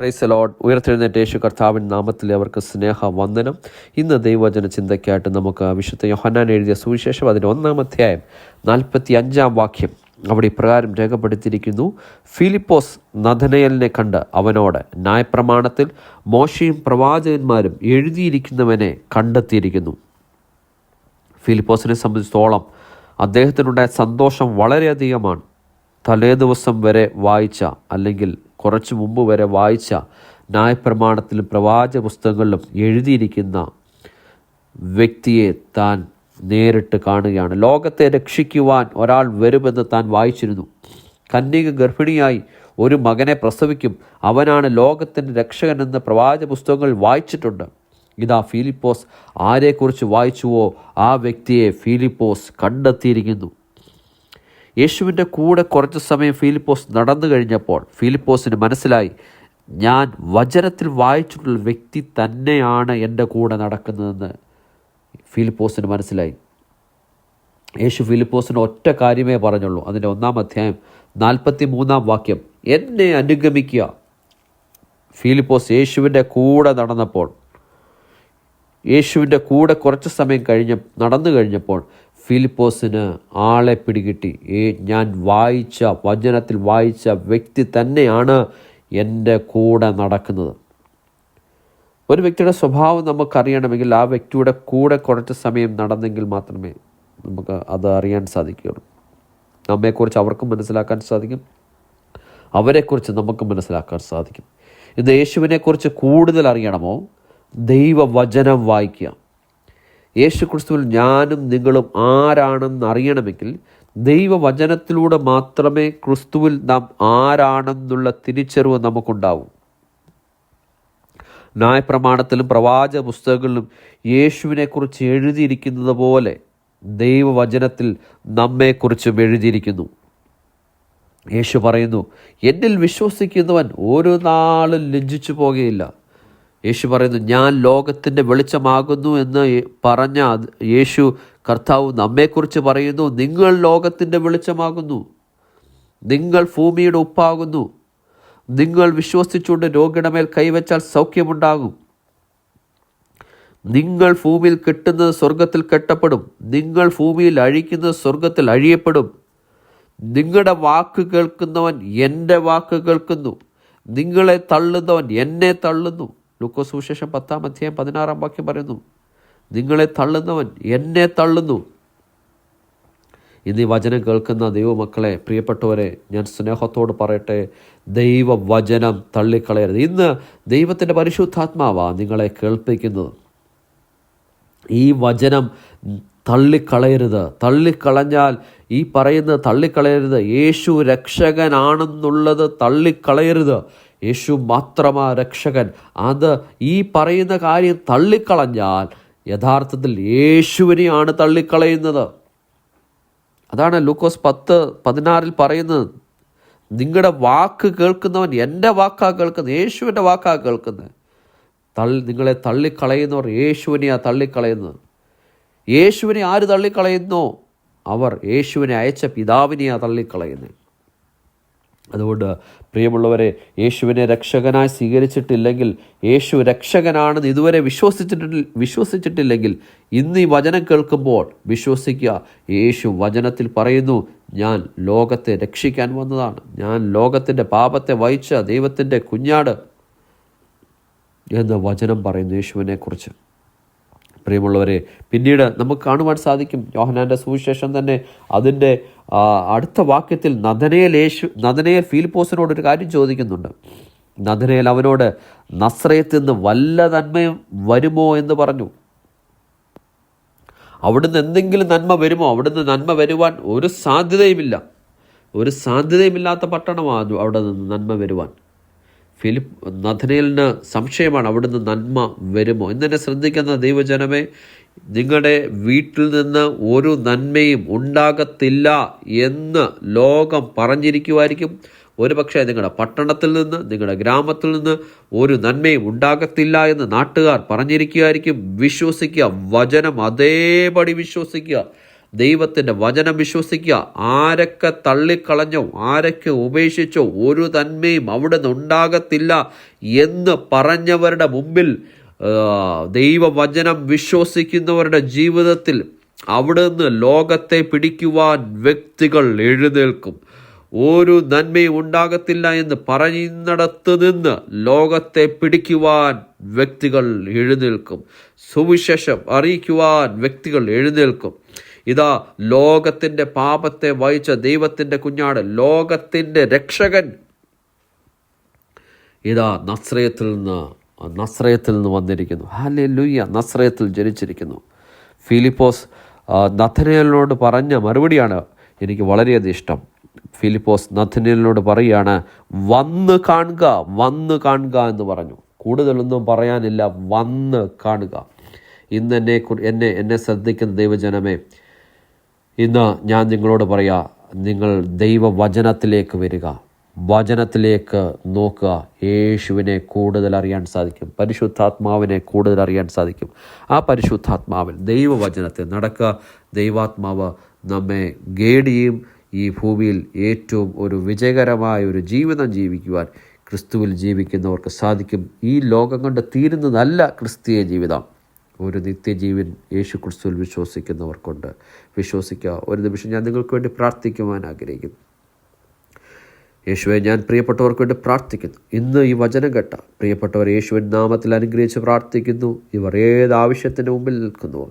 Praise the Lord. ഉയർത്തെഴുന്നേറ്റ യേശു കർത്താവിൻ നാമത്തിൽ അവർക്ക് സ്നേഹവന്ദനം. ഇന്ന് ദൈവവചന ചിന്തയ്ക്കായിട്ട് നമുക്ക് വിശുദ്ധ യോഹന്നാൻ എഴുതിയ സുവിശേഷം അതിൻ്റെ 1-ാം അധ്യായം 45-ാം വാക്യം അവിടെ ഇപ്രകാരം രേഖപ്പെടുത്തിയിരിക്കുന്നു. ഫിലിപ്പോസ് നഥനയേലിനെ കണ്ട് അവനോട്, ന്യായപ്രമാണത്തിൽ മോശയും പ്രവാചകന്മാരും എഴുതിയിരിക്കുന്നവനെ കണ്ടെത്തിയിരിക്കുന്നു. ഫിലിപ്പോസിനെ സംബന്ധിച്ചിടത്തോളം അദ്ദേഹത്തിനുണ്ടായ സന്തോഷം വളരെയധികമാണ്. തലേ ദിവസം വരെ വായിച്ച, അല്ലെങ്കിൽ കുറച്ച് മുമ്പ് വരെ വായിച്ച ന്യായപ്രമാണത്തിലും പ്രവാചക പുസ്തകങ്ങളിലും എഴുതിയിരിക്കുന്ന വ്യക്തിയെ താൻ നേരിട്ട് കാണുകയാണ്. ലോകത്തെ രക്ഷിക്കുവാൻ ഒരാൾ വരുമെന്ന് താൻ വായിച്ചിരുന്നു. കന്യക ഗർഭിണിയായി ഒരു മകനെ പ്രസവിക്കും, അവനാണ് ലോകത്തിൻ്റെ രക്ഷകനെന്ന് പ്രവാചക പുസ്തകങ്ങൾ വായിച്ചിട്ടുണ്ട്. ഇതാ ഫിലിപ്പോസ് ആരെക്കുറിച്ച് വായിച്ചുവോ ആ വ്യക്തിയെ ഫിലിപ്പോസ് കണ്ടെത്തിയിരിക്കുന്നു. യേശുവിൻ്റെ കൂടെ കുറച്ച് സമയം ഫിലിപ്പോസ് നടന്നു കഴിഞ്ഞപ്പോൾ ഫിലിപ്പോസിന് മനസ്സിലായി, ഞാൻ വചനത്തിൽ വായിച്ചിട്ടുള്ള വ്യക്തി തന്നെയാണ് എൻ്റെ കൂടെ നടക്കുന്നതെന്ന് ഫിലിപ്പോസിന് മനസ്സിലായി. യേശു ഫിലിപ്പോസിന് ഒറ്റ കാര്യമേ പറഞ്ഞുള്ളൂ. അതിൻ്റെ 1-ാം അധ്യായം 43-ാം വാക്യം, എന്നെ അനുഗമിക്കുക. ഫിലിപ്പോസ് യേശുവിൻ്റെ കൂടെ നടന്നപ്പോൾ, യേശുവിൻ്റെ കൂടെ കുറച്ച് സമയം നടന്നു കഴിഞ്ഞപ്പോൾ ഫിലിപ്പോസിന് ആളെ പിടികിട്ടി. ഞാൻ വചനത്തിൽ വായിച്ച വ്യക്തി തന്നെയാണ് എൻ്റെ കൂടെ നടക്കുന്നത്. ഒരു വ്യക്തിയുടെ സ്വഭാവം നമുക്കറിയണമെങ്കിൽ ആ വ്യക്തിയുടെ കൂടെ കുറച്ച് സമയം നടന്നെങ്കിൽ മാത്രമേ നമുക്ക് അത് അറിയാൻ സാധിക്കുകയുള്ളൂ. നമ്മെക്കുറിച്ച് അവർക്കും മനസ്സിലാക്കാൻ സാധിക്കും, അവരെക്കുറിച്ച് നമുക്കും മനസ്സിലാക്കാൻ സാധിക്കും. ഇന്ന് യേശുവിനെക്കുറിച്ച് കൂടുതൽ അറിയണമോ? ദൈവവചനം വായിക്കുക. യേശു ക്രിസ്തുവിൽ ഞാനും നിങ്ങളും ആരാണെന്ന് അറിയണമെങ്കിൽ ദൈവവചനത്തിലൂടെ മാത്രമേ ക്രിസ്തുവിൽ നാം ആരാണെന്നുള്ള തിരിച്ചറിവ് നമുക്കുണ്ടാവും. ന്യായപ്രമാണത്തിലും പ്രവാചക പുസ്തകങ്ങളിലും യേശുവിനെക്കുറിച്ച് എഴുതിയിരിക്കുന്നത് പോലെ ദൈവവചനത്തിൽ നമ്മെക്കുറിച്ചും എഴുതിയിരിക്കുന്നു. യേശു പറയുന്നു, എന്നിൽ വിശ്വസിക്കുന്നവൻ ഒരു നാളും ലജ്ജിച്ചു പോകുകയില്ല. യേശു പറയുന്നു, ഞാൻ ലോകത്തിൻ്റെ വെളിച്ചമാകുന്നു എന്ന് പറഞ്ഞ യേശു കർത്താവ് നമ്മെക്കുറിച്ച് പറയുന്നു, നിങ്ങൾ ലോകത്തിൻ്റെ വെളിച്ചമാകുന്നു, നിങ്ങൾ ഭൂമിയുടെ ഉപ്പാകുന്നു, നിങ്ങൾ വിശ്വസിച്ചുകൊണ്ട് രോഗിയുടെ മേൽ കൈവച്ചാൽ സൗഖ്യമുണ്ടാകും, നിങ്ങൾ ഭൂമിയിൽ കെട്ടുന്നത് സ്വർഗത്തിൽ കെട്ടപ്പെടും, നിങ്ങൾ ഭൂമിയിൽ അഴിക്കുന്നത് സ്വർഗത്തിൽ അഴിയപ്പെടും, നിങ്ങളുടെ വാക്ക് കേൾക്കുന്നവൻ എൻ്റെ വാക്ക് കേൾക്കുന്നു, നിങ്ങളെ തള്ളുന്നവൻ എന്നെ തള്ളുന്നു. ലൂക്കോസ് സുവിശേഷം 10-ാം അധ്യായം 16-ാം വാക്യം പറയുന്നു, നിങ്ങളെ തള്ളുന്നവൻ എന്നെ തള്ളുന്നു. ഇന്ന് ഈ വചനം കേൾക്കുന്ന ദൈവമക്കളെ, പ്രിയപ്പെട്ടവരെ, ഞാൻ സ്നേഹത്തോട് പറയട്ടെ, ദൈവവചനം തള്ളിക്കളയരുത്. ഇന്ന് ദൈവത്തിൻ്റെ പരിശുദ്ധാത്മാവാണ് നിങ്ങളെ കേൾപ്പിക്കുന്നത്. ഈ വചനം തള്ളിക്കളയരുത്. തള്ളിക്കളഞ്ഞാൽ ഈ പറയുന്നത് തള്ളിക്കളയരുത്. യേശു രക്ഷകനാണെന്നുള്ളത് തള്ളിക്കളയരുത്. യേശു മാത്രമാ രക്ഷകൻ. അത് ഈ പറയുന്ന കാര്യം തള്ളിക്കളഞ്ഞാൽ യഥാർത്ഥത്തിൽ യേശുവിനെയാണ് തള്ളിക്കളയുന്നത്. അതാണ് ലൂക്കോസ് 10:16 പറയുന്നത്, നിങ്ങളുടെ വാക്ക് കേൾക്കുന്നവൻ എൻ്റെ വാക്കാ കേൾക്കുന്നത്, യേശുവിൻ്റെ വാക്കാ കേൾക്കുന്നത്. നിങ്ങളെ തള്ളിക്കളയുന്നവർ യേശുവിനെയാണ് തള്ളിക്കളയുന്നത്. യേശുവിനെ ആര് തള്ളിക്കളയുന്നോ അവർ യേശുവിനെ അയച്ച പിതാവിനെയാണ് തള്ളിക്കളയുന്നത്. അതുകൊണ്ട് പ്രിയമുള്ളവരെ, യേശുവിനെ രക്ഷകനായി സ്വീകരിച്ചിട്ടില്ലെങ്കിൽ, യേശു രക്ഷകനാണെന്ന് ഇതുവരെ വിശ്വസിച്ചിട്ടില്ലെങ്കിൽ ഇന്ന് ഈ വചനം കേൾക്കുമ്പോൾ വിശ്വസിക്കുക. യേശു വചനത്തിൽ പറയുന്നു, ഞാൻ ലോകത്തെ രക്ഷിക്കാൻ വന്നതാണ്, ഞാൻ ലോകത്തിൻ്റെ പാപത്തെ വഹിച്ച ദൈവത്തിൻ്റെ കുഞ്ഞാട് എന്ന് വചനം പറയുന്നു യേശുവിനെക്കുറിച്ച്. പ്രിയമുള്ളവരെ, പിന്നീട് നമുക്ക് കാണുവാൻ സാധിക്കും, യോഹന്നാൻ്റെ സുവിശേഷം തന്നെ അതിൻ്റെ അടുത്ത വാക്യത്തിൽ നഥനയേൽ ഫിലിപ്പോസിനോട് ഒരു കാര്യം ചോദിക്കുന്നുണ്ട്. നഥനയേൽ അവനോട്, നസ്രയത്തിൽ നിന്ന് വല്ല നന്മയും വരുമോ എന്ന് പറഞ്ഞു. അവിടുന്ന് എന്തെങ്കിലും നന്മ വരുമോ? അവിടുന്ന് നന്മ വരുവാൻ ഒരു സാധ്യതയുമില്ലാത്ത പട്ടണമാണ് അവിടെ നിന്ന് നന്മ വരുവാൻ. നഥനയേലിന് സംശയമാണ്, അവിടുന്ന് നന്മ വരുമോ? ഇന്നെ ശ്രദ്ധിക്കുന്ന ദൈവജനമേ, നിങ്ങളുടെ വീട്ടിൽ നിന്ന് ഒരു നന്മയും ഉണ്ടാകത്തില്ല എന്ന് ലോകം പറഞ്ഞിരിക്കുമായിരിക്കും. ഒരു പക്ഷേ നിങ്ങളുടെ പട്ടണത്തിൽ നിന്ന്, നിങ്ങളുടെ ഗ്രാമത്തിൽ നിന്ന് ഒരു നന്മയും ഉണ്ടാകത്തില്ല എന്ന് നാട്ടുകാർ പറഞ്ഞിരിക്കുമായിരിക്കും. വിശ്വസിക്കുക, വചനം അതേപടി വിശ്വസിക്കുക. ദൈവത്തിൻ്റെ വചനം വിശ്വസിക്കുക. ആരൊക്കെ തള്ളിക്കളഞ്ഞോ, ആരൊക്കെ ഉപേക്ഷിച്ചോ, ഒരു നന്മയും അവിടെ നിന്നുണ്ടാകത്തില്ല എന്ന് പറഞ്ഞവരുടെ മുമ്പിൽ ദൈവവചനം വിശ്വസിക്കുന്നവരുടെ ജീവിതത്തിൽ അവിടെ നിന്ന് ലോകത്തെ പിടിക്കുവാൻ വ്യക്തികൾ എഴുന്നേൽക്കും. ഒരു നന്മയും ഉണ്ടാകത്തില്ല എന്ന് പറയുന്നിടത്ത് നിന്ന് ലോകത്തെ പിടിക്കുവാൻ വ്യക്തികൾ എഴുന്നേൽക്കും. സുവിശേഷം അറിയിക്കുവാൻ വ്യക്തികൾ എഴുന്നേൽക്കും. ഇതാ ലോകത്തിൻ്റെ പാപത്തെ വഹിച്ച ദൈവത്തിൻ്റെ കുഞ്ഞാട്, ലോകത്തിൻ്റെ രക്ഷകൻ ഇതാ നസ്രയത്തിൽ നിന്ന് വന്നിരിക്കുന്നു. ഹല്ലേലൂയ! നസ്രയത്തിൽ ജനിച്ചിരിക്കുന്നു. ഫിലിപ്പോസ് നഥനയേലിനോട് പറഞ്ഞ മറുപടിയാണ് എനിക്ക് വളരെയധികം ഇഷ്ടം. ഫിലിപ്പോസ് നഥനയേലിനോട് പറയുകയാണ്, വന്ന് കാണുക എന്ന് പറഞ്ഞു. കൂടുതലൊന്നും പറയാനില്ല, വന്ന് കാണുക. ഇന്ന് എന്നെ ശ്രദ്ധിക്കുന്ന ദൈവജനമേ, ഇന്ന് ഞാൻ നിങ്ങളോട് പറയാം, നിങ്ങൾ ദൈവവചനത്തിലേക്ക് വരിക, വചനത്തിലേക്ക് നോക്കുക. യേശുവിനെ കൂടുതൽ അറിയാൻ സാധിക്കും, പരിശുദ്ധാത്മാവിനെ കൂടുതൽ അറിയാൻ സാധിക്കും. ആ പരിശുദ്ധാത്മാവിൽ ദൈവവചനത്തിൽ നടക്കുക. ദൈവാത്മാവ് നമ്മെ ഗൈഡ് ഈ ഭൂമിയിൽ ഏറ്റവും ഒരു വിജയകരമായ ഒരു ജീവിതം ജീവിക്കുവാൻ ക്രിസ്തുവിൽ ജീവിക്കുന്നവർക്ക് സാധിക്കും. ഈ ലോകം കൊണ്ട് തീരുന്നതല്ല ക്രിസ്തീയ ജീവിതം. ഒരു നിത്യജീവൻ യേശു ക്രിസ്തുവിൽ വിശ്വസിക്കുന്നവർക്കുണ്ട്. വിശ്വസിക്കുക. ഒരു നിമിഷം ഞാൻ നിങ്ങൾക്ക് വേണ്ടി പ്രാർത്ഥിക്കുവാൻ ആഗ്രഹിക്കുന്നു. യേശുവെ, ഞാൻ പ്രിയപ്പെട്ടവർക്ക് വേണ്ടി പ്രാർത്ഥിക്കുന്നു. ഇന്ന് ഈ വചനം കേട്ട പ്രിയപ്പെട്ടവർ യേശുവിൻ നാമത്തിൽ അനുഗ്രഹിച്ച് പ്രാർത്ഥിക്കുന്നു. ഇവർ ഏത് ആവശ്യത്തിന് മുമ്പിൽ നിൽക്കുന്നുവോ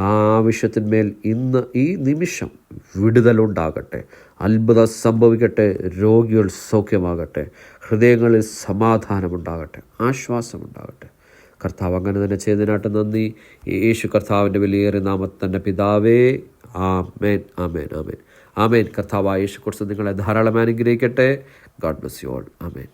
ആ ആവശ്യത്തിന്മേൽ ഇന്ന് ഈ നിമിഷം വിടുതലുണ്ടാകട്ടെ, അത്ഭുതം സംഭവിക്കട്ടെ, രോഗികൾ സൗഖ്യമാകട്ടെ, ഹൃദയങ്ങളിൽ സമാധാനമുണ്ടാകട്ടെ, ആശ്വാസമുണ്ടാകട്ടെ. കർത്താവ് അങ്ങനെ തന്നെ ചെയ്തതിനായിട്ട് നന്ദി. യേശു കർത്താവിൻ്റെ വിലയേറിയ നാമത്തിൽ തന്നെ പിതാവേ, ആമേൻ, ആമേൻ, ആമേൻ, ആമേൻ. കർത്താവായ യേശു ക്രിസ്തു നിങ്ങളെ ധാരാളം അനുഗ്രഹിക്കട്ടെ. God bless you all. Amen.